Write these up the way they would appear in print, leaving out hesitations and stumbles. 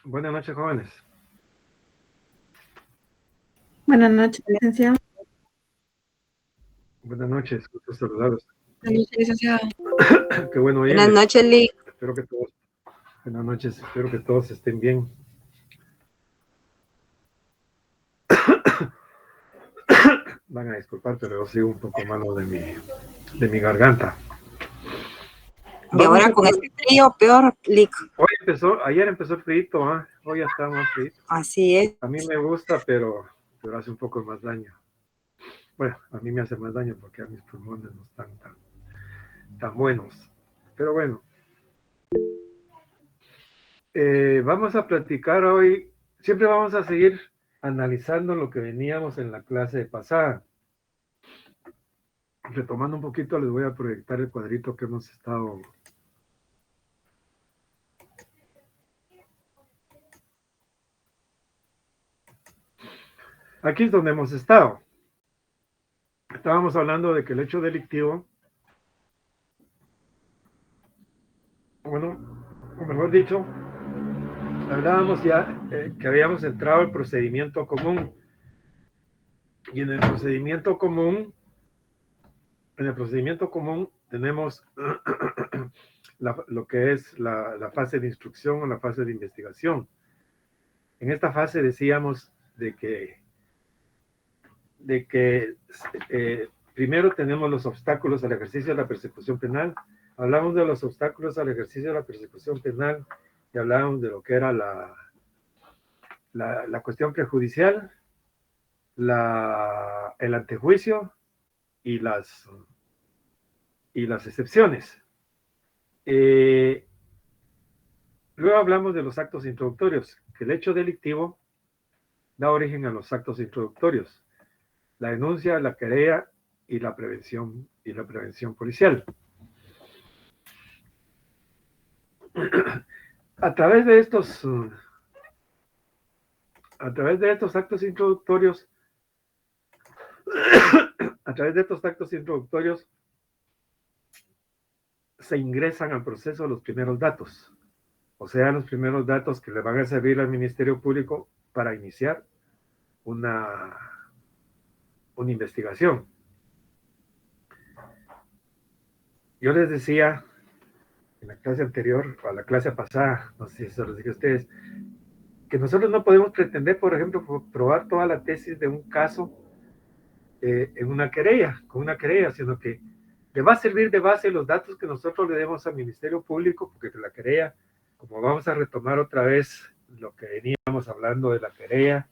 Buenas noches, jóvenes. Buenas noches, licenciado. Buenas noches, gusto saludarlos. Buenas noches, licenciado. Qué bueno oírles. Buenas noches, Lee. Espero que todos, buenas noches, espero que todos estén bien. Van a disculpar, pero yo sigo un poco malo de mi garganta. Y ahora con este frío, peor, Lee. Ayer empezó el frío, ¿eh? Hoy ya está más frío. Así es. A mí me gusta, pero hace un poco más daño. Bueno, a mí me hace más daño porque a mis pulmones no están tan buenos. Pero bueno. Vamos a platicar hoy, siempre vamos a seguir analizando lo que veníamos en la clase pasada. Retomando un poquito, les voy a proyectar el cuadrito que hemos estado. Aquí es donde hemos estado. Estábamos hablando de que el hecho delictivo, bueno, o mejor dicho, hablábamos ya que habíamos entrado al procedimiento común. Y en el procedimiento común tenemos lo que es la fase de instrucción o la fase de investigación. En esta fase decíamos de que primero tenemos los obstáculos al ejercicio de la persecución penal. Hablamos de los obstáculos al ejercicio de la persecución penal y hablábamos de lo que era la cuestión prejudicial, el antejuicio y las excepciones. Luego hablamos de los actos introductorios, que el hecho delictivo da origen a los actos introductorios, la denuncia, la querella y la prevención policial. A través de estos actos introductorios, se ingresan al proceso los primeros datos, o sea, los primeros datos que le van a servir al Ministerio Público para iniciar una investigación. Yo les decía en la clase anterior, o a la clase pasada, no sé si se los dije a ustedes, que nosotros no podemos pretender, por ejemplo, probar toda la tesis de un caso con una querella, sino que le va a servir de base los datos que nosotros le demos al Ministerio Público, porque la querella, como vamos a retomar otra vez lo que veníamos hablando de la querella,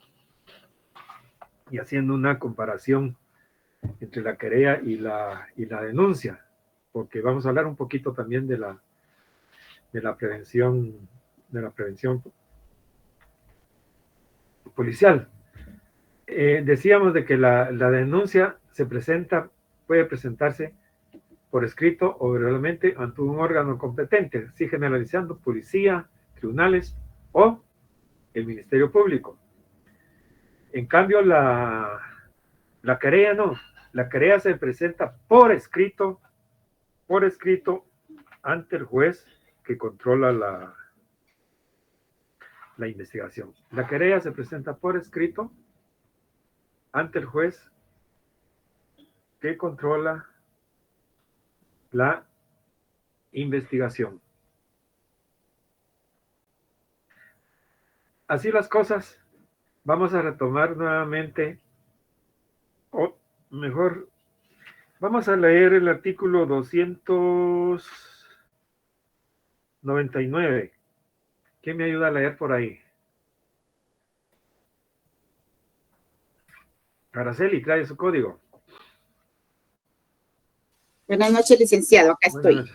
y haciendo una comparación entre la querella y la denuncia, porque vamos a hablar un poquito también de la prevención policial. Decíamos de que la denuncia puede presentarse por escrito o verbalmente ante un órgano competente, así generalizando policía, tribunales o el Ministerio Público. En cambio, la querella no. La querella se presenta por escrito ante el juez que controla la investigación. La querella se presenta por escrito ante el juez que controla la investigación. Así las cosas, vamos a retomar nuevamente, o mejor, vamos a leer el artículo 299. ¿Quién me ayuda a leer por ahí? Araceli, trae su código. Buenas noches, licenciado. Acá estoy. Noches.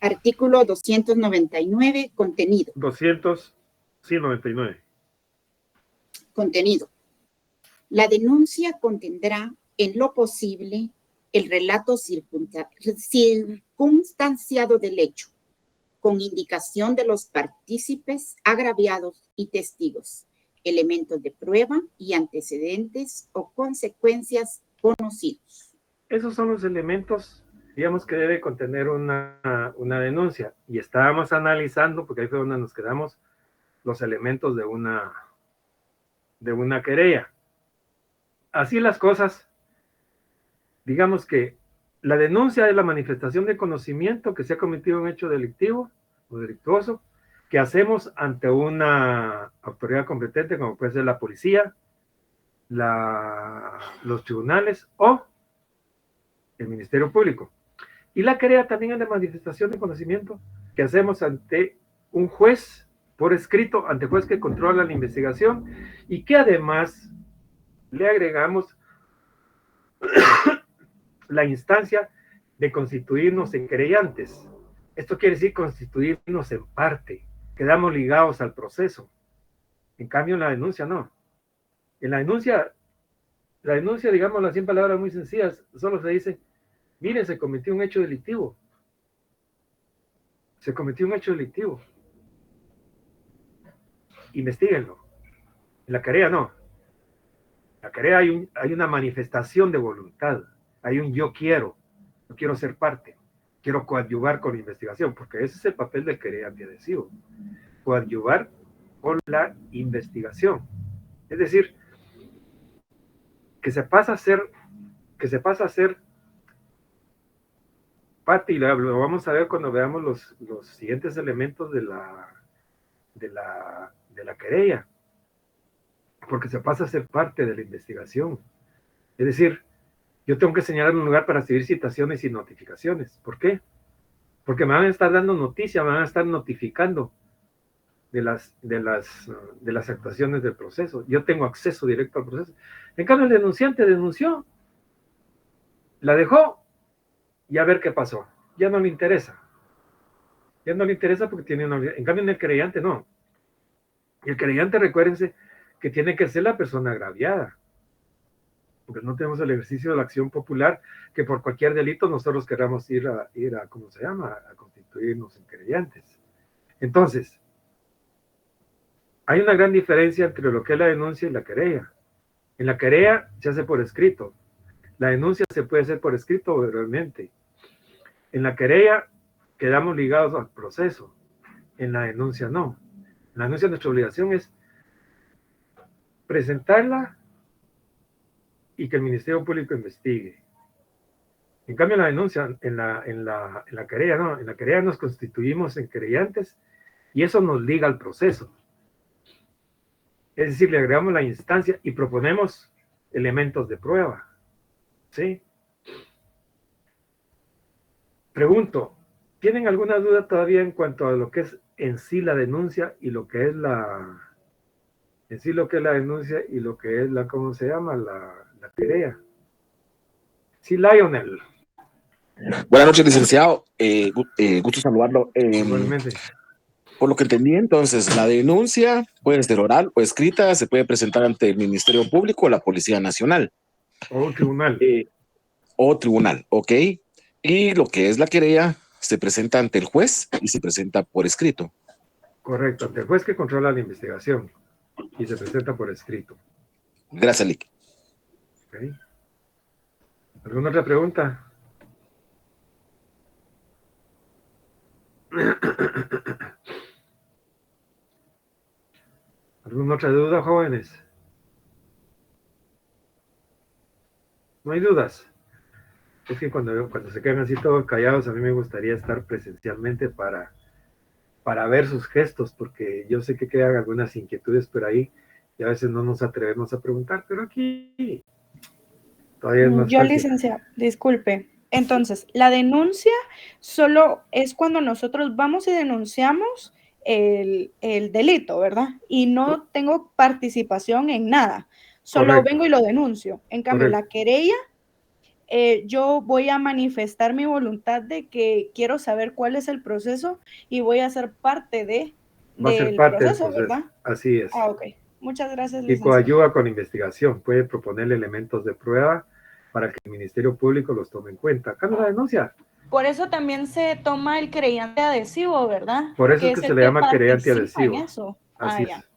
Artículo 299, contenido. 299. Contenido. La denuncia contendrá, en lo posible, el relato circunstanciado del hecho, con indicación de los partícipes, agraviados y testigos, elementos de prueba y antecedentes o consecuencias conocidos. Esos son los elementos digamos que debe contener una denuncia. Y estábamos analizando, porque ahí fue donde nos quedamos, los elementos de una querella. Así las cosas, digamos que la denuncia es la manifestación de conocimiento que se ha cometido un hecho delictivo o delictuoso que hacemos ante una autoridad competente, como puede ser la policía, los tribunales o el Ministerio Público. Y la querella también es la manifestación de conocimiento que hacemos ante un juez por escrito, ante juez que controla la investigación y que además le agregamos la instancia de constituirnos en querellantes. Esto quiere decir constituirnos en parte, quedamos ligados al proceso. En cambio, en la denuncia no. En la denuncia, digamos las 100 palabras muy sencillas, solo se dice, miren, se cometió un hecho delictivo. Se cometió un hecho delictivo. Investíguenlo. En la querella no. En la querella hay una manifestación de voluntad. Hay un yo quiero ser parte, quiero coadyuvar con la investigación, porque ese es el papel del querellante adhesivo, coadyuvar con la investigación. Es decir, que se pasa a ser parte, y lo vamos a ver cuando veamos los siguientes elementos de la querella, porque se pasa a ser parte de la investigación. Es decir, yo tengo que señalar un lugar para recibir citaciones y notificaciones. ¿Por qué? Porque me van a estar dando noticias, me van a estar notificando de las actuaciones del proceso. Yo tengo acceso directo al proceso. En cambio, el denunciante denunció, la dejó y a ver qué pasó. Ya no le interesa. Ya no le interesa porque tiene una... En cambio, en el querellante no. Y el querellante, recuérdense, que tiene que ser la persona agraviada. Porque no tenemos el ejercicio de la acción popular, que por cualquier delito nosotros queramos ir a ¿cómo se llama?, a constituirnos en querellantes. Entonces, hay una gran diferencia entre lo que es la denuncia y la querella. En la querella se hace por escrito. La denuncia se puede hacer por escrito o verbalmente. En la querella quedamos ligados al proceso. En la denuncia no. En la denuncia nuestra obligación es presentarla y que el Ministerio Público investigue. En cambio, en la denuncia, en la querella, no. En la querella nos constituimos en querellantes y eso nos liga al proceso. Es decir, le agregamos la instancia y proponemos elementos de prueba. ¿Sí? Pregunto, ¿tienen alguna duda todavía en cuanto a lo que es en sí la denuncia y lo que es la denuncia y lo que es ¿cómo se llama? La querella. Sí, Lionel. Buenas noches, licenciado. Gusto saludarlo. Igualmente. Por lo que entendí, entonces, la denuncia puede ser oral o escrita, se puede presentar ante el Ministerio Público o la Policía Nacional. O un tribunal. O tribunal, ok. Y lo que es la querella se presenta ante el juez y se presenta por escrito. Correcto, ante el juez que controla la investigación y se presenta por escrito. Gracias, Lick. Okay. ¿Alguna otra pregunta? ¿Alguna otra duda, jóvenes? ¿No hay dudas? Es que cuando se quedan así todos callados, a mí me gustaría estar presencialmente para ver sus gestos, porque yo sé que quedan algunas inquietudes por ahí y a veces no nos atrevemos a preguntar, pero aquí todavía es más Yo, fácil. licenciado, disculpe. Entonces, la denuncia solo es cuando nosotros vamos y denunciamos el delito, ¿verdad? Y no tengo participación en nada. Solo Correcto. vengo y lo denuncio. En cambio, Correcto. la querella, yo voy a manifestar mi voluntad de que quiero saber cuál es el proceso y voy a ser parte del proceso, ¿verdad? Así es. Ah, ok. Muchas gracias, Y licenciado. coadyuva con investigación. Puede proponerle elementos de prueba para que el Ministerio Público los tome en cuenta. Acá no la denuncia. Por eso también se toma el querellante adhesivo, ¿verdad? Por eso es que se le llama querellante adhesivo. En eso. Así ya. es.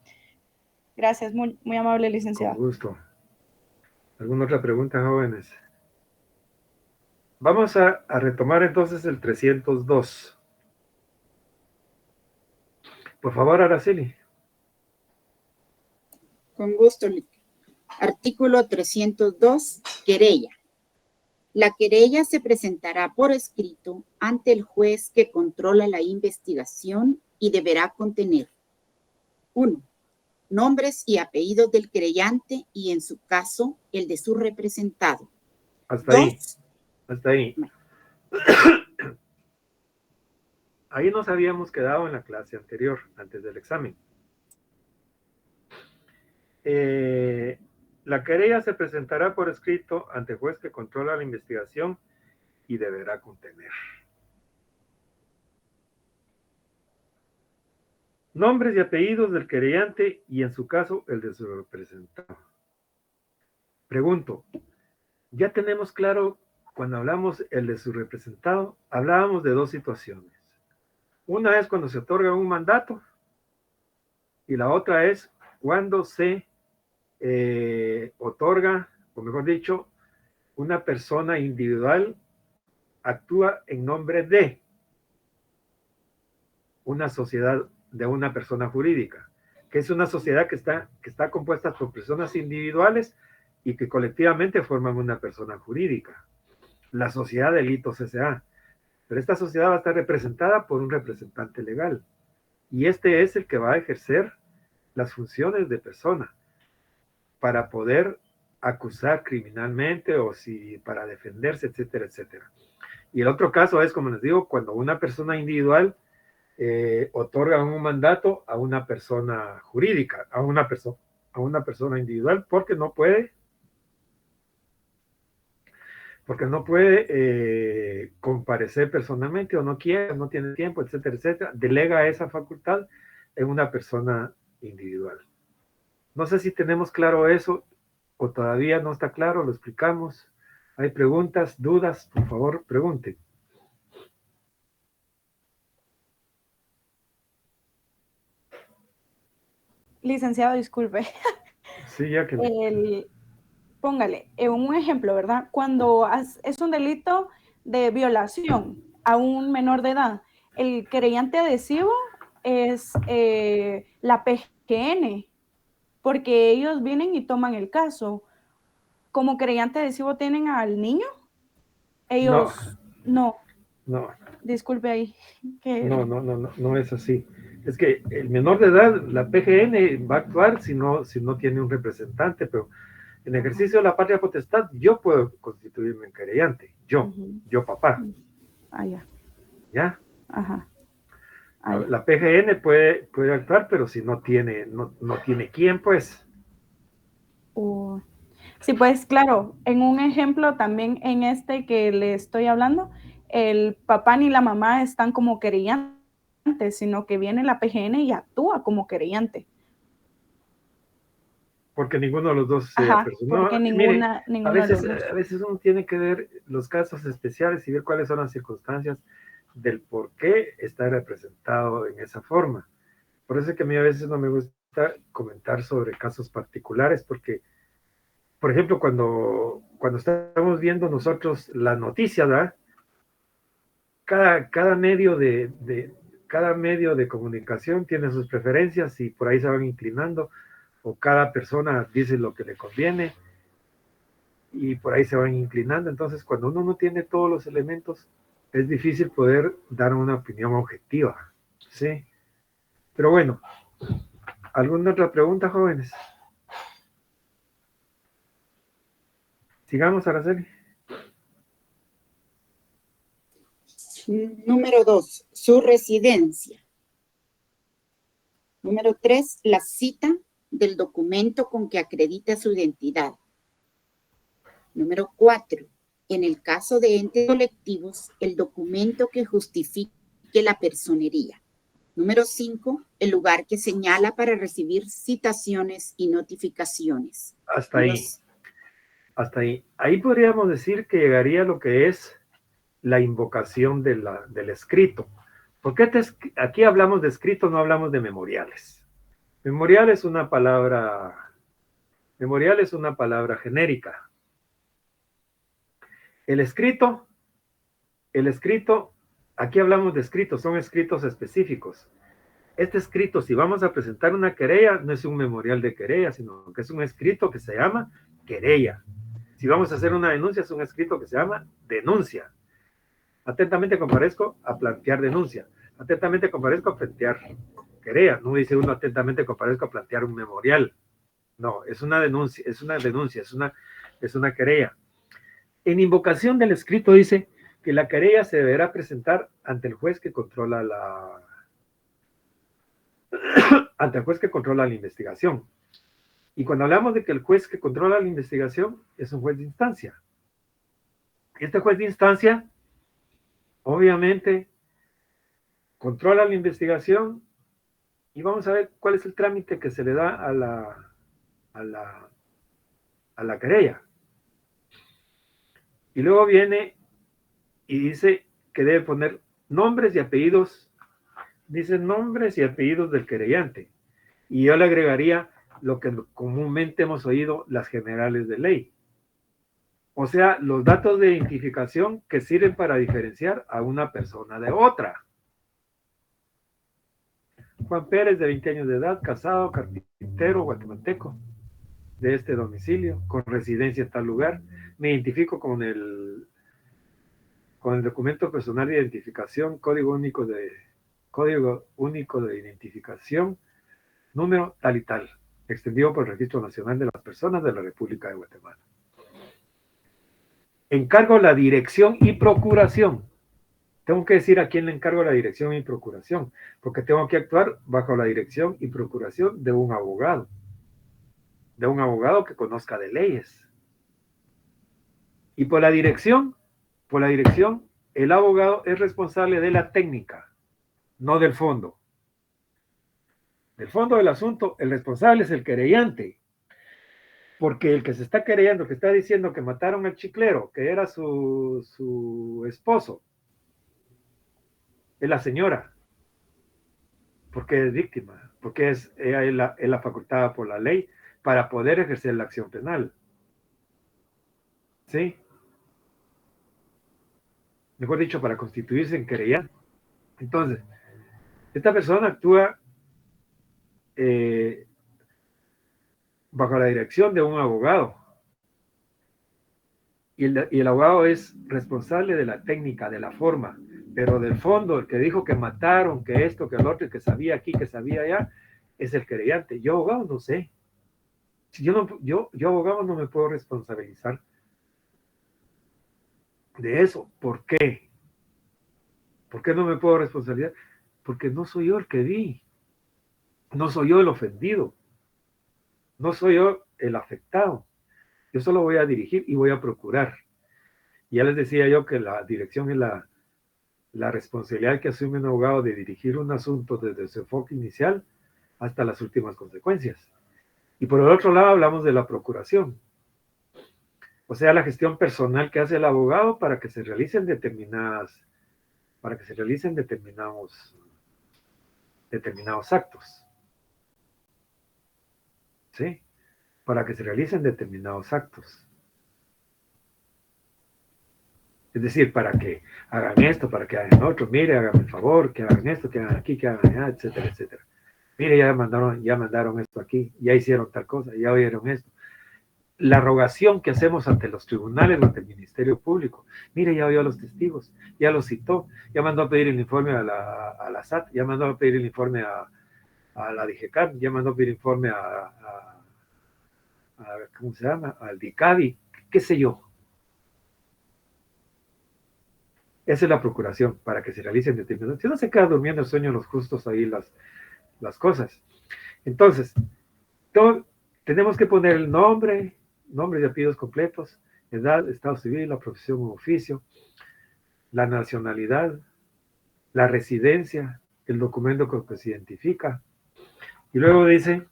Gracias, muy, muy amable, licenciado. Con gusto. ¿Alguna otra pregunta, jóvenes? Vamos a retomar entonces el 302. Por favor, Araceli. Con gusto. Artículo 302, querella. La querella se presentará por escrito ante el juez que controla la investigación y deberá contener: 1. Nombres y apellidos del querellante y, en su caso, el de su representado. Hasta 2. ahí. Hasta ahí. Ahí nos habíamos quedado en la clase anterior, antes del examen. La querella se presentará por escrito ante el juez que controla la investigación y deberá contener nombres y apellidos del querellante y, en su caso, el de su representado. Pregunto, ¿ya tenemos claro cuando hablamos el de su representado? Hablábamos de dos situaciones. Una es cuando se otorga un mandato y la otra es cuando se otorga, o mejor dicho, una persona individual actúa en nombre de una sociedad, de una persona jurídica, que es una sociedad que está compuesta por personas individuales y que colectivamente forman una persona jurídica, la sociedad de Litos S.A. Pero esta sociedad va a estar representada por un representante legal, y este es el que va a ejercer las funciones de persona para poder acusar criminalmente o si para defenderse, etcétera, etcétera. Y el otro caso es, como les digo, cuando una persona individual otorga un mandato a una persona jurídica, a una persona individual, porque no puede comparecer personalmente o no quiere, no tiene tiempo, etcétera, etcétera. Delega esa facultad en una persona individual. No sé si tenemos claro eso o todavía no está claro, lo explicamos. ¿Hay preguntas, dudas? Por favor, pregunten. Licenciado, disculpe. Sí, ya que... Póngale, un ejemplo, ¿verdad? Cuando es un delito de violación a un menor de edad, el querellante adhesivo es la PGN, porque ellos vienen y toman el caso. Como querellante adhesivo tienen al niño, ellos no. Disculpe ahí. No es así. Es que el menor de edad, la PGN va a actuar si no tiene un representante, pero en ejercicio de la patria potestad, yo puedo constituirme en querellante. Yo papá. Ya. ¿Ya? Ajá. La PGN puede actuar, pero si no tiene quién, pues. Sí, pues claro, en un ejemplo también en este que le estoy hablando, el papá ni la mamá están como querellantes, sino que viene la PGN y actúa como querellante. Porque ninguno de los dos porque mire, ninguno a de los dos. veces uno tiene que ver los casos especiales y ver cuáles son las circunstancias del por qué está representado en esa forma. Por eso es que a mí a veces no me gusta comentar sobre casos particulares, porque, por ejemplo, cuando estamos viendo nosotros la noticia, ¿verdad? Cada medio de comunicación tiene sus preferencias y por ahí se van inclinando, o cada persona dice lo que le conviene y por ahí se van inclinando. Entonces, cuando uno no tiene todos los elementos, es difícil poder dar una opinión objetiva, ¿sí? Pero bueno, ¿alguna otra pregunta, jóvenes? Sigamos, Araceli. Número 2, su residencia. Número 3, la cita del documento con que acredita su identidad. Número 4, en el caso de entes colectivos, el documento que justifique la personería. Número 5, el lugar que señala para recibir citaciones y notificaciones. Hasta ahí. Ahí podríamos decir que llegaría lo que es la invocación del escrito. Porque aquí hablamos de escrito, no hablamos de memoriales. Memorial es una palabra genérica. El escrito el escrito, aquí hablamos de escritos, son escritos específicos. Este escrito, si vamos a presentar una querella, no es un memorial de querella, sino que es un escrito que se llama querella. Si vamos a hacer una denuncia, es un escrito que se llama denuncia. Atentamente comparezco a plantear denuncia. Atentamente comparezco a plantear querella. No dice uno atentamente comparezco a plantear un memorial. No, es una denuncia, es una querella. En invocación del escrito dice que la querella se deberá presentar ante el juez que controla ante el juez que controla la investigación. Y cuando hablamos de que el juez que controla la investigación es un juez de instancia. Este juez de instancia, obviamente, controla la investigación y vamos a ver cuál es el trámite que se le da a la querella. Y luego viene y dice que debe poner nombres y apellidos. Dice nombres y apellidos del querellante. Y yo le agregaría lo que comúnmente hemos oído, las generales de ley. O sea, los datos de identificación que sirven para diferenciar a una persona de otra. Juan Pérez, de 20 años de edad, casado, carpintero, guatemalteco, de este domicilio, con residencia en tal lugar. Me identifico con el documento personal de identificación, código único de identificación, número tal y tal, extendido por el Registro Nacional de las Personas de la República de Guatemala. Encargo la dirección y procuración. Tengo que decir a quién le encargo la dirección y procuración, porque tengo que actuar bajo la dirección y procuración de un abogado que conozca de leyes. Y por la dirección, el abogado es responsable de la técnica, no del fondo. Del fondo del asunto, el responsable es el querellante, porque el que se está querellando, que está diciendo que mataron al chiclero, que era su esposo, es la señora, porque es víctima, porque ella es la facultada por la ley para poder ejercer la acción penal. ¿Sí? Mejor dicho, para constituirse en querellante. Entonces, esta persona actúa bajo la dirección de un abogado. Y el abogado es responsable de la técnica, de la forma, pero del fondo, el que dijo que mataron, que esto, que el otro, que sabía aquí, que sabía allá, es el querellante. Yo, abogado, no sé. Yo abogado, no me puedo responsabilizar de eso. ¿Por qué? ¿Por qué no me puedo responsabilizar? Porque no soy yo el que vi. No soy yo el ofendido. No soy yo el afectado. Yo solo voy a dirigir y voy a procurar. Ya les decía yo que la dirección es la responsabilidad que asume un abogado de dirigir un asunto desde su enfoque inicial hasta las últimas consecuencias. Y por el otro lado hablamos de la procuración. O sea, la gestión personal que hace el abogado para que se realicen determinados actos. ¿Sí? Para que se realicen determinados actos. Es decir, para que hagan esto, para que hagan otro, mire, hagan el favor, que hagan esto, que hagan aquí, que hagan allá, etcétera, etcétera. Mire, ya mandaron esto aquí, ya hicieron tal cosa, ya oyeron esto. La rogación que hacemos ante los tribunales o ante el Ministerio Público. Mire, ya oyó a los testigos, ya los citó, ya mandó a pedir el informe a la SAT, ya mandó a pedir el informe a la DIGECAT, ya mandó a pedir informe ¿cómo se llama? Al DICADI, qué sé yo. Esa es la procuración, para que se realicen determinados. Si no se queda durmiendo el sueño de los justos ahí las cosas. Entonces, tenemos que poner el nombre y apellidos completos, edad, estado civil, la profesión o oficio, la nacionalidad, la residencia, el documento con que se identifica. Y luego dice,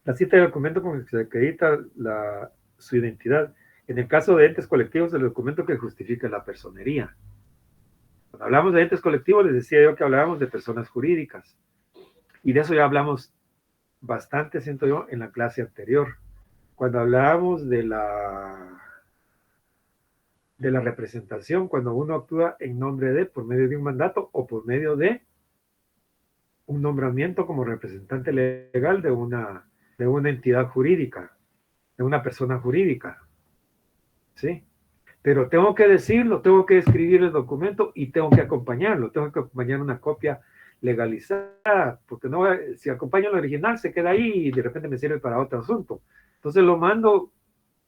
la cita de documento con el que se acredita su identidad. En el caso de entes colectivos, el documento que justifica la personería. Cuando hablamos de entes colectivos, les decía yo que hablábamos de personas jurídicas. Y de eso ya hablamos bastante, siento yo, en la clase anterior. Cuando hablábamos de de la representación cuando uno actúa en nombre de, por medio de un mandato o por medio de un nombramiento como representante legal de una entidad jurídica, de una persona jurídica, ¿sí? Pero tengo que decirlo, tengo que escribir el documento y tengo que acompañarlo, tengo que acompañar una copia legalizada, porque no, si acompaño el original se queda ahí y de repente me sirve para otro asunto. Entonces lo mando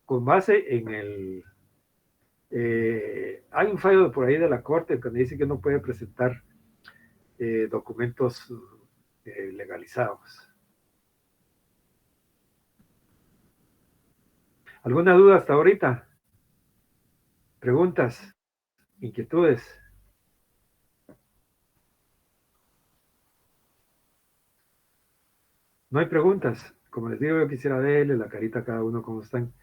con base en el... hay un fallo por ahí de la corte que me dice que no puede presentar documentos legalizados. ¿Alguna duda hasta ahorita? ¿Preguntas? ¿Inquietudes? No hay preguntas. Como les digo, yo quisiera verle la carita a cada uno cómo están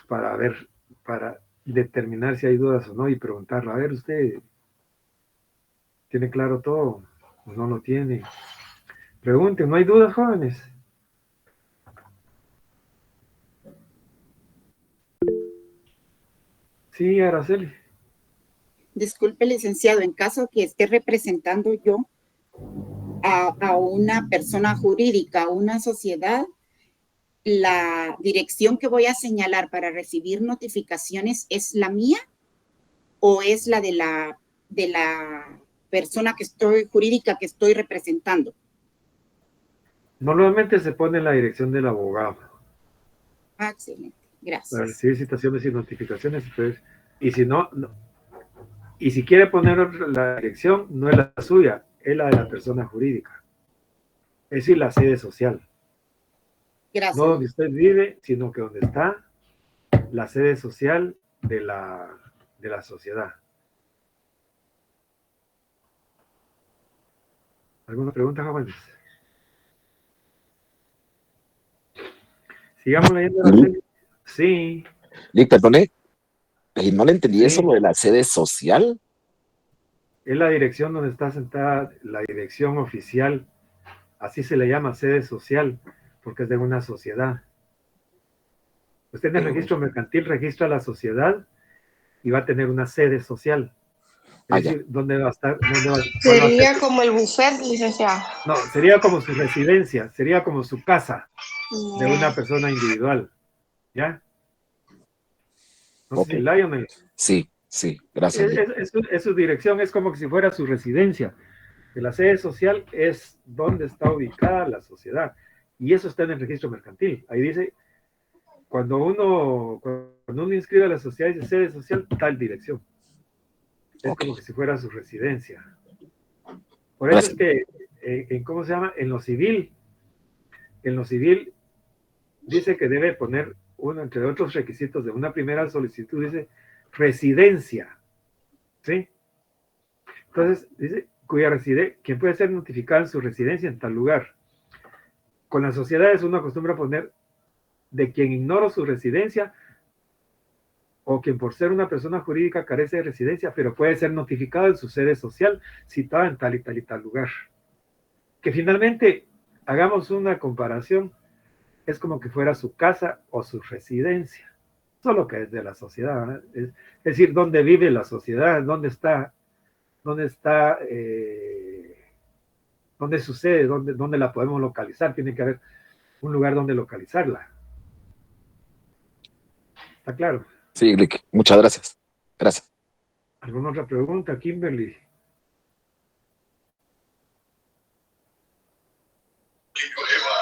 para ver, para determinar si hay dudas o no y preguntarlo. A ver, ¿usted tiene claro todo o no lo tiene? Pregunten, ¿no hay dudas, jóvenes? Sí, Araceli. Disculpe, licenciado, en caso que esté representando yo a una persona jurídica, a una sociedad, la dirección que voy a señalar para recibir notificaciones es la mía o es la de la persona jurídica que estoy representando. Normalmente se pone la dirección del abogado Ah, excelente, para gracias. recibir citaciones y notificaciones. Entonces, y si no, y si quiere poner la dirección, no es la suya, es la de la persona jurídica. Es decir, la sede social. Gracias. No donde usted vive, sino que donde está la sede social de la sociedad. ¿Alguna pregunta, jóvenes? Sigamos leyendo. Sí. Lick, perdone, no le entendí Sí. eso, lo de la sede social. Es la dirección donde está sentada la dirección oficial. Así se le llama, sede social, porque es de una sociedad. Usted en el registro mercantil registra la sociedad y va a tener una sede social. Es decir, ¿dónde va a estar? Sería como el buffet, licenciado. No, sería como su residencia, sería como su casa de una persona individual. ¿Ya? No sé, Lionel. Sí, gracias. Es su dirección, es como si fuera su residencia. Que la sede social es donde está ubicada la sociedad. Y eso está en el registro mercantil. Ahí dice, cuando uno inscribe a la sociedad, dice sede social, tal dirección. Es como si fuera su residencia. Por eso es que, ¿cómo se llama? En lo civil dice que debe poner uno, entre otros requisitos de una primera solicitud, dice residencia. ¿Sí? Entonces, dice, quien puede ser notificado en su residencia en tal lugar. Con las sociedades uno acostumbra a poner de quien ignoro su residencia o quien por ser una persona jurídica carece de residencia, pero puede ser notificado en su sede social citada en tal y tal y tal lugar. Que finalmente hagamos una comparación, es como que fuera su casa o su residencia, solo que es de la sociedad, ¿verdad? Es decir, dónde vive la sociedad, dónde sucede, dónde la podemos localizar, tiene que haber un lugar donde localizarla. ¿Está claro? Sí, Lick, muchas gracias. Gracias. ¿Alguna otra pregunta, Kimberly?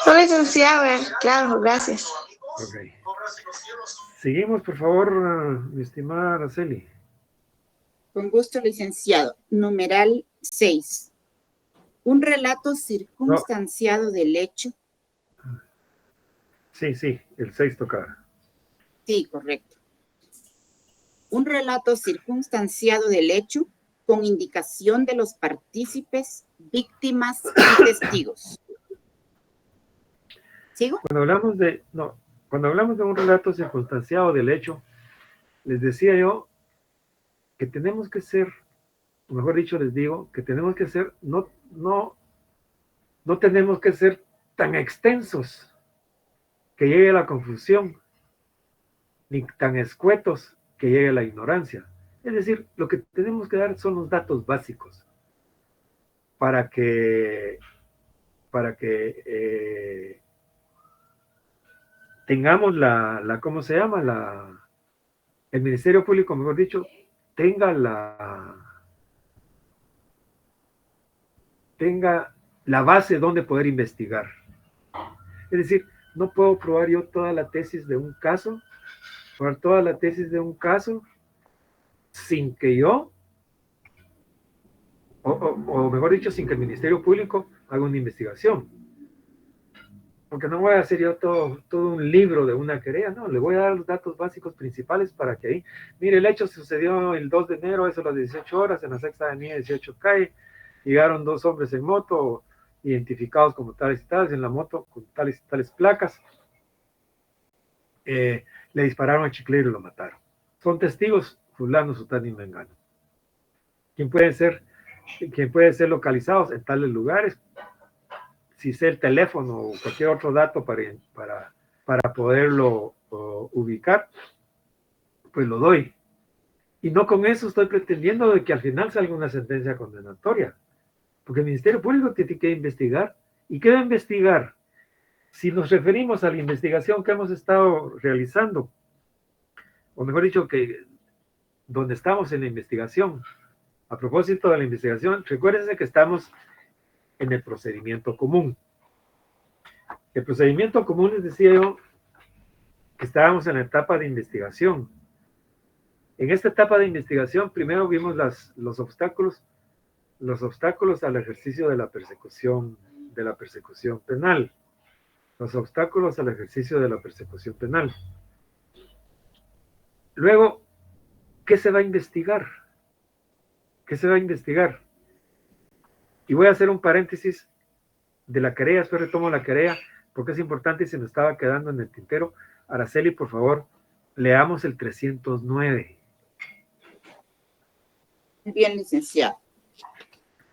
No, licenciado, claro, gracias. Ok. Seguimos, por favor, mi estimada Araceli. Con gusto, licenciado. Numeral 6. Un relato circunstanciado del hecho. Sí, el 6 toca. Sí, correcto. Un relato circunstanciado del hecho con indicación de los partícipes, víctimas y testigos. ¿Sigo? Cuando hablamos de un relato circunstanciado del hecho, les decía yo que tenemos que ser, o mejor dicho, les digo, que tenemos que ser, no tenemos que ser tan extensos que llegue a la confusión, ni tan escuetos que llegue a la ignorancia. Es decir, lo que tenemos que dar son los datos básicos para que tengamos ¿cómo se llama? El Ministerio Público, mejor dicho, tenga la base donde poder investigar. Es decir, no puedo probar yo toda la tesis de un caso, sin que yo, o mejor dicho, sin que el Ministerio Público haga una investigación. Porque no voy a hacer yo todo un libro de una querella, no, le voy a dar los datos básicos principales para que ahí, mire, el hecho sucedió el 2 de enero, eso a las 18 horas, en la Sexta Avenida 18 calle, llegaron 2 hombres en moto, identificados como tales y tales, en la moto con tales y tales placas, le dispararon a Chiclero y lo mataron. Son testigos fulano, sutano y mengano. ¿Quién pueden ser localizados en tales lugares? Si sé el teléfono o cualquier otro dato para poderlo ubicar, pues lo doy. Y no con eso estoy pretendiendo de que al final salga una sentencia condenatoria, porque el Ministerio Público tiene que investigar. ¿Y qué va a investigar? Si nos referimos a la investigación que hemos estado realizando, o mejor dicho, que donde estamos en la investigación, a propósito de la investigación, recuérdense que estamos en el procedimiento común. El procedimiento común, les decía yo, que estábamos en la etapa de investigación. En esta etapa de investigación, primero vimos los obstáculos al ejercicio de la persecución penal. Los obstáculos al ejercicio de la persecución penal. Luego, ¿qué se va a investigar? Y voy a hacer un paréntesis de la querella, después retomo la querella, porque es importante y se me estaba quedando en el tintero. Araceli, por favor, leamos el 309. Bien, licenciado.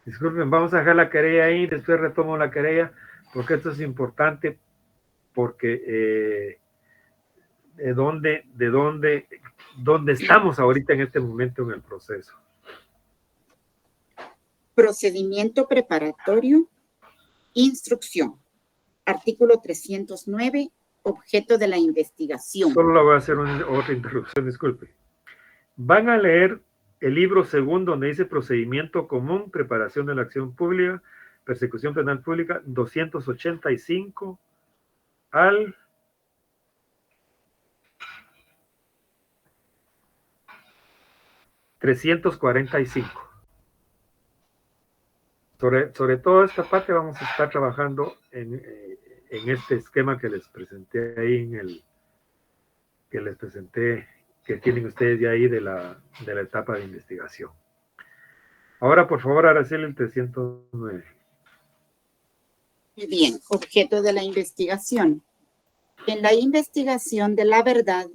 Disculpen, vamos a dejar la querella ahí, después retomo la querella, porque esto es importante, porque de dónde estamos ahorita en este momento en el proceso. Procedimiento preparatorio, instrucción. Artículo 309, objeto de la investigación. Solo le voy a hacer otra interrupción, disculpe. Van a leer el libro segundo donde dice procedimiento común, preparación de la acción pública, persecución penal pública, 285 al 345. Sobre todo esta parte vamos a estar trabajando en este esquema que les presenté ahí que tienen ustedes ya ahí de la etapa de investigación. Ahora, por favor, Araceli, el 309. Muy bien, objeto de la investigación. En la investigación de la verdad,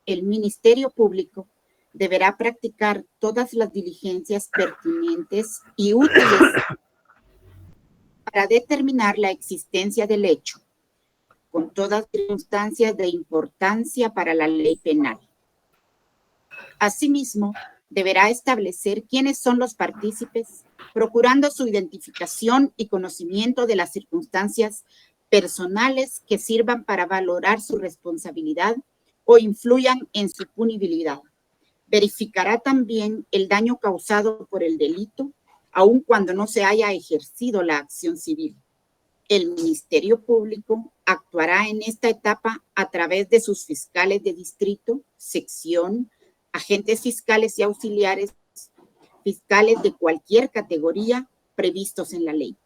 el Ministerio Público deberá practicar todas las diligencias pertinentes y útiles para determinar la existencia del hecho, con todas circunstancias de importancia para la ley penal. Asimismo, deberá establecer quiénes son los partícipes, procurando su identificación y conocimiento de las circunstancias personales que sirvan para valorar su responsabilidad o influyan en su punibilidad. Verificará también el daño causado por el delito, aun cuando no se haya ejercido la acción civil. El Ministerio Público actuará en esta etapa a través de sus fiscales de distrito, sección, agentes fiscales y auxiliares, fiscales de cualquier categoría previstos en la ley,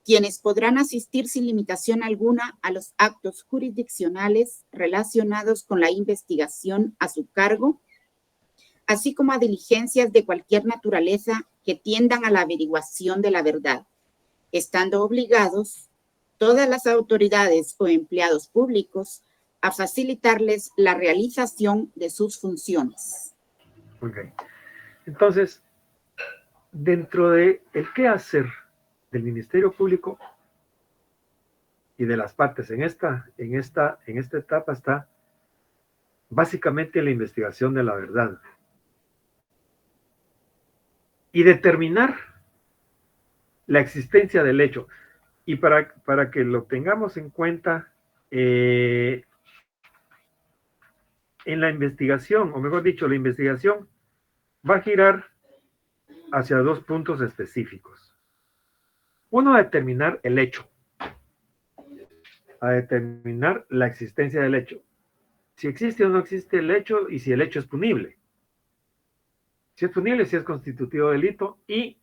quienes podrán asistir sin limitación alguna a los actos jurisdiccionales relacionados con la investigación a su cargo, así como a diligencias de cualquier naturaleza que tiendan a la averiguación de la verdad, estando obligados todas las autoridades o empleados públicos a facilitarles la realización de sus funciones. Ok. Entonces, dentro de el qué hacer del Ministerio Público y de las partes en esta etapa está básicamente la investigación de la verdad y determinar la existencia del hecho. Y para que lo tengamos en cuenta, en la investigación, o mejor dicho, la investigación va a girar hacia dos puntos específicos. Uno, a determinar el hecho, a determinar la existencia del hecho. Si existe o no existe el hecho y si el hecho es punible. Si es punible, si es constitutivo de delito, y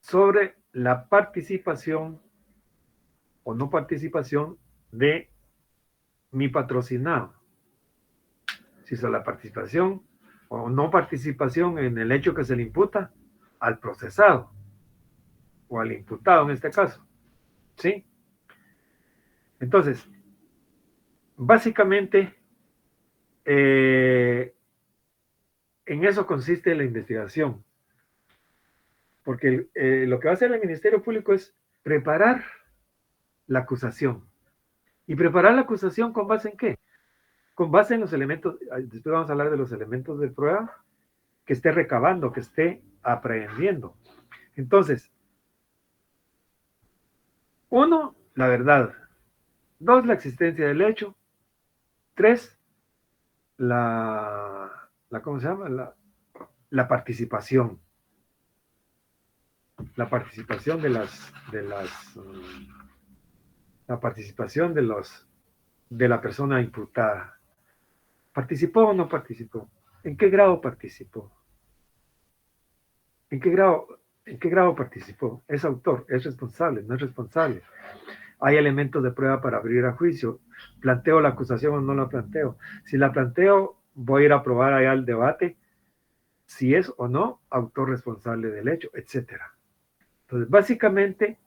sobre la participación o no participación de mi patrocinado. Si es la participación o no participación en el hecho que se le imputa al procesado o al imputado en este caso. ¿Sí? Entonces, básicamente, en eso consiste la investigación. Porque lo que va a hacer el Ministerio Público es preparar la acusación. ¿Y preparar la acusación con base en qué? Con base en los elementos, después vamos a hablar de los elementos de prueba que esté recabando, que esté aprehendiendo. Entonces, 1, la verdad. 2, la existencia del hecho. 3, ¿cómo se llama? La participación. La participación la participación de la persona imputada. ¿Participó o no participó? ¿En qué grado participó? ¿En qué grado participó? ¿Es autor? ¿Es responsable? ¿No es responsable? ¿Hay elementos de prueba para abrir a juicio? ¿Planteo la acusación o no la planteo? Si la planteo, voy a ir a probar allá el debate si es o no autor responsable del hecho, etcétera. Entonces, básicamente,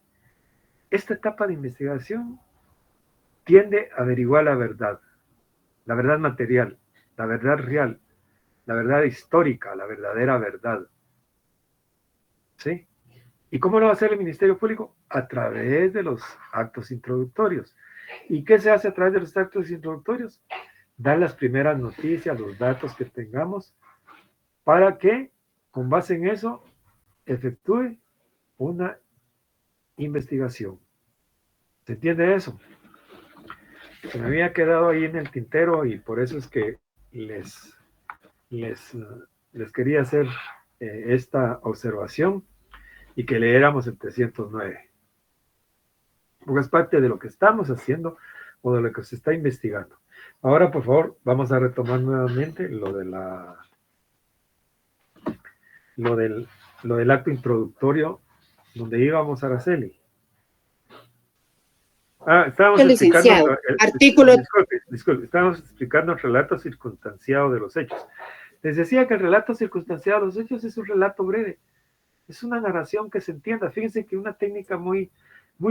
esta etapa de investigación tiende a averiguar la verdad material, la verdad real, la verdad histórica, la verdadera verdad. ¿Sí? ¿Y cómo lo va a hacer el Ministerio Público? A través de los actos introductorios. ¿Y qué se hace a través de los actos introductorios? Dar las primeras noticias, los datos que tengamos, para que, con base en eso, efectúe una investigación. ¿Se entiende eso? Se me había quedado ahí en el tintero y por eso es que les quería hacer esta observación y que leéramos el 309. Porque es parte de lo que estamos haciendo o de lo que se está investigando. Ahora, por favor, vamos a retomar nuevamente lo del acto introductorio donde íbamos, Araceli. Estábamos Licenciado, explicando, disculpe, estábamos explicando el relato circunstanciado de los hechos. Les decía que el relato circunstanciado de los hechos es un relato breve, es una narración que se entienda. Fíjense que una técnica muy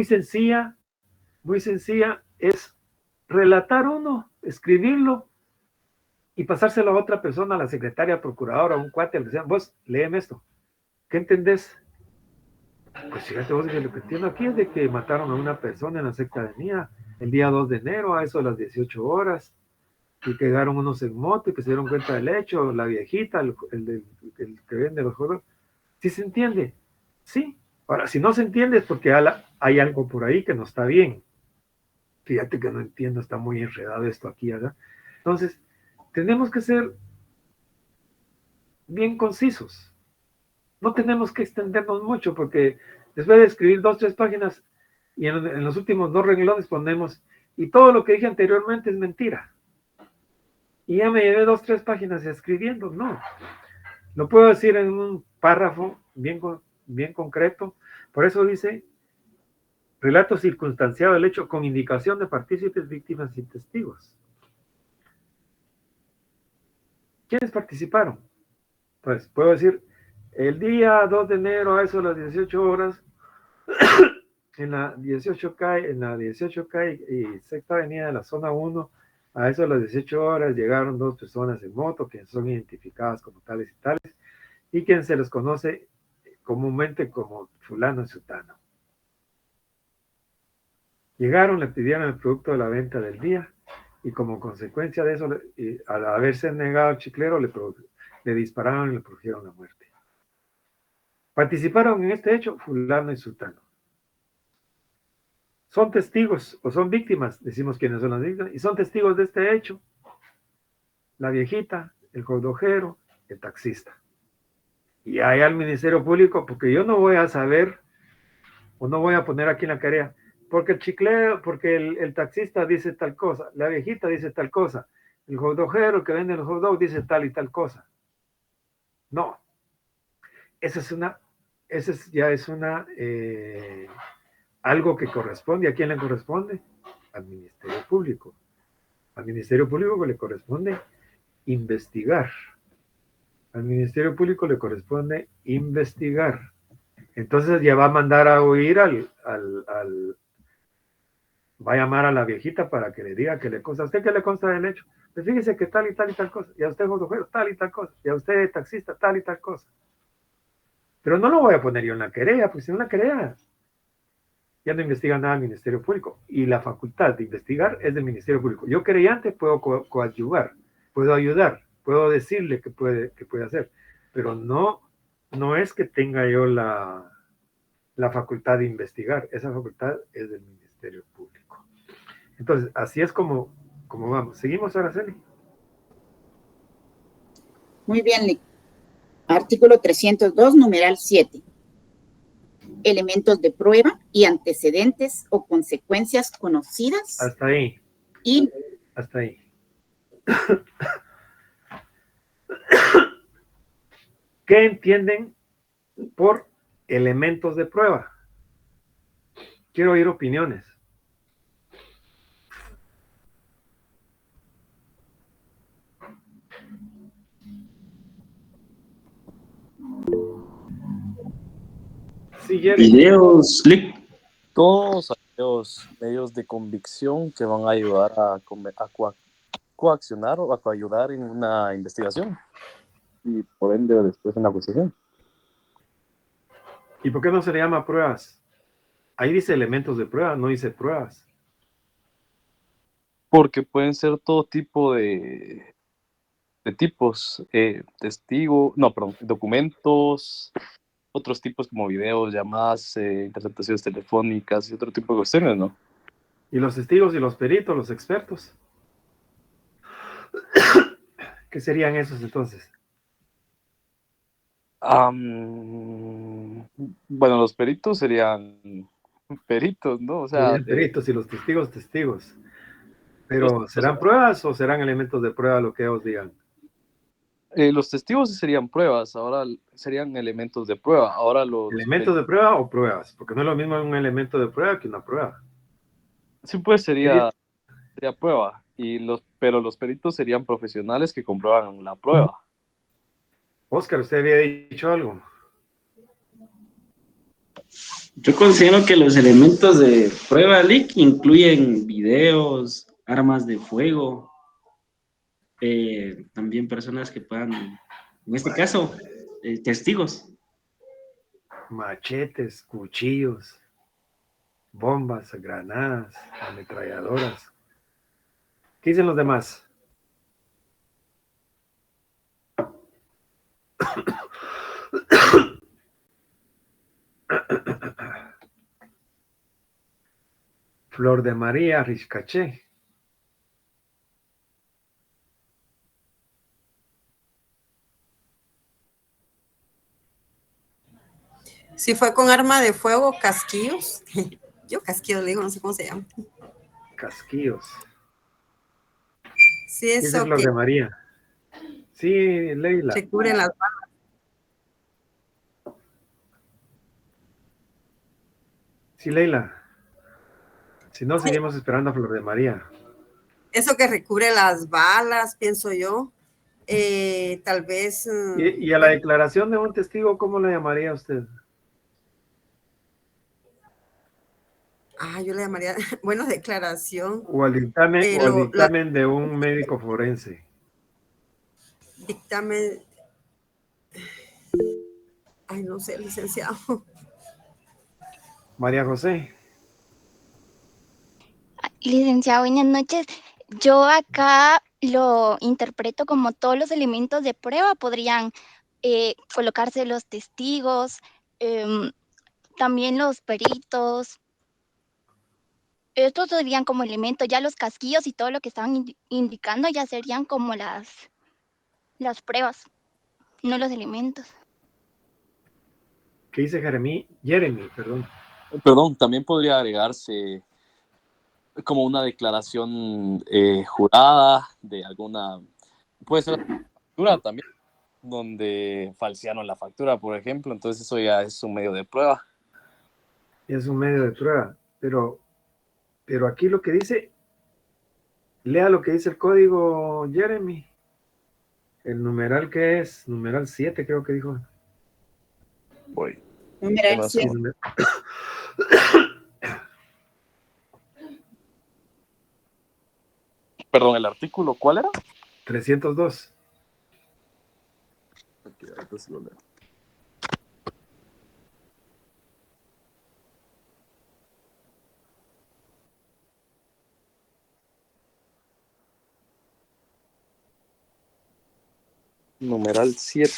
sencilla es relatar uno, escribirlo y pasárselo a otra persona, a la secretaria, procuradora, a un cuate, le decían, vos, léeme esto, ¿qué entendés? Pues fíjate vos, que lo que entiendo aquí es de que mataron a una persona en la Sexta Avenida el día 2 de enero, a eso de las 18 horas, y que llegaron unos en moto y que se dieron cuenta del hecho, la viejita, el que vende los juegos. ¿Sí se entiende? Sí. Ahora, si no se entiende es porque hay algo por ahí que no está bien. Fíjate que no entiendo, está muy enredado esto aquí, ¿verdad? Entonces, tenemos que ser bien concisos. No tenemos que extendernos mucho porque después de escribir 2, 3 páginas y en los últimos 2 renglones ponemos, y todo lo que dije anteriormente es mentira. Y ya me llevé 2, 3 páginas escribiendo. No. Lo puedo decir en un párrafo bien concreto. Por eso dice, relato circunstanciado del hecho con indicación de partícipes, víctimas y testigos. ¿Quiénes participaron? Pues puedo decir, el día 2 de enero a eso de las 18 horas, en la 18K y Sexta Avenida de la zona 1, a eso de las 18 horas llegaron 2 personas en moto que son identificadas como tales y tales, y quien se les conoce comúnmente como fulano y sutano. Llegaron, le pidieron el producto de la venta del día, y como consecuencia de eso, al haberse negado el chiclero, le dispararon y le produjeron la muerte. Participaron en este hecho fulano y sultano. Son testigos o son víctimas, decimos quiénes son las víctimas, y son testigos de este hecho. La viejita, el jodojero, el taxista. Y ahí al Ministerio Público, porque yo no voy a saber, o no voy a poner aquí en la querella, porque el chiclero, porque el taxista dice tal cosa, la viejita dice tal cosa, el jodojero que vende el hot dog dice tal y tal cosa. No. Esa ya es algo que corresponde. ¿A quién le corresponde? Al Ministerio Público. Al Ministerio Público le corresponde investigar. Al Ministerio Público le corresponde investigar. Entonces ya va a mandar a oír va a llamar a la viejita para que le diga que le consta. ¿A usted qué le consta del hecho? Pues fíjese que tal y tal y tal cosa. Y a usted, jodojero, tal y tal cosa. Y a usted, taxista, tal y tal cosa. Pero no lo voy a poner yo en la querella, porque si no la querella ya no investiga nada el Ministerio Público. Y la facultad de investigar es del Ministerio Público. Yo querellante puedo coadyuvar, puedo ayudar, puedo decirle que puede hacer, pero no es que tenga yo la facultad de investigar. Esa facultad es del Ministerio Público. Entonces, así es como vamos. ¿Seguimos, Araceli? Muy bien, Lick. Artículo 302, numeral 7. Elementos de prueba y antecedentes o consecuencias conocidas. Hasta ahí. Y Hasta ahí. ¿Qué entienden por elementos de prueba? Quiero oír opiniones. Sí, Jerry. Videos, Lick. Todos aquellos medios de convicción que van a ayudar a coaccionar o a coayudar en una investigación y por ende después en la acusación. ¿Y por qué no se le llama pruebas? Ahí dice elementos de prueba, no dice pruebas. Porque pueden ser todo tipo de tipos, documentos, otros tipos como videos, llamadas, interceptaciones telefónicas y otro tipo de cuestiones, ¿no? ¿Y los testigos y los peritos, los expertos? ¿Qué serían esos entonces? Bueno, los peritos serían peritos, ¿no? O sea, Serían peritos y los testigos, testigos. Pero ¿serán pruebas o serán elementos de prueba lo que os digan? los testigos serían pruebas, ahora serían elementos de prueba. Ahora ¿Elementos de prueba o pruebas? Porque no es lo mismo un elemento de prueba que una prueba. Sí, pues sería prueba, pero los peritos serían profesionales que comprueban la prueba. Oscar, usted había dicho algo. Yo considero que los elementos de prueba, Lick, incluyen videos, armas de fuego, también personas que puedan, en este caso, testigos. Machetes, cuchillos, bombas, granadas, ametralladoras. ¿Qué dicen los demás? Flor de María, Riscaché. Si fue con arma de fuego, casquillos. Yo casquillos le digo, no sé cómo se llama. Casquillos. Sí, eso es Flor que de María. Sí, Leila. se cubren las balas. Sí, Leila. Si no, seguimos esperando a Flor de María. Eso que recubre las balas, pienso yo. Tal vez... ¿Y a la declaración de un testigo, cómo la llamaría usted? Yo le llamaría, bueno, declaración. O al dictamen de un médico forense. Dictamen. Ay, no sé, licenciado. María José. Licenciado, buenas noches. Yo acá lo interpreto como todos los elementos de prueba podrían colocarse los testigos, también los peritos. Estos serían como elementos, ya los casquillos y todo lo que estaban indicando ya serían como las pruebas, no los elementos. ¿Qué dice Jeremy? Perdón. Perdón, también podría agregarse como una declaración jurada de alguna, puede ser factura también, donde falsearon la factura, por ejemplo, entonces eso ya es un medio de prueba. Es un medio de prueba, pero aquí lo que dice, lea lo que dice el código, Jeremy. El numeral que es, numeral 7 creo que dijo. Voy. Numeral Sí, 7. Perdón, ¿el artículo cuál era? 302. Aquí, ahorita sí lo leo. Numeral 7.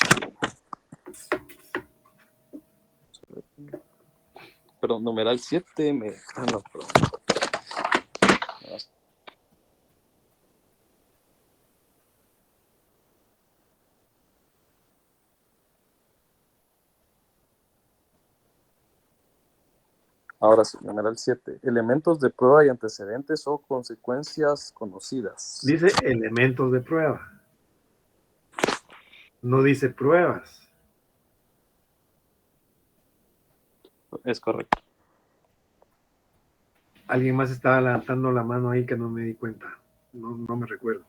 Perdón, numeral 7 me... Ah, no, perdón. Ahora sí, numeral 7. Elementos de prueba y antecedentes o consecuencias conocidas. Dice elementos de prueba. No dice pruebas. Es correcto. Alguien más estaba levantando la mano ahí que no me di cuenta. No me recuerdo.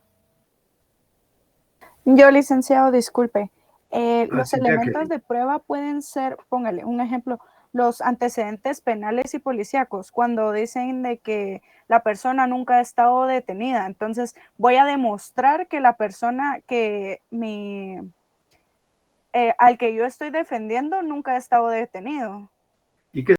Yo, licenciado, disculpe. Los Cintia, elementos de prueba pueden ser, póngale un ejemplo, los antecedentes penales y policíacos, cuando dicen de que la persona nunca ha estado detenida. Entonces, voy a demostrar que la persona al que yo estoy defendiendo nunca ha estado detenido. ¿Y qué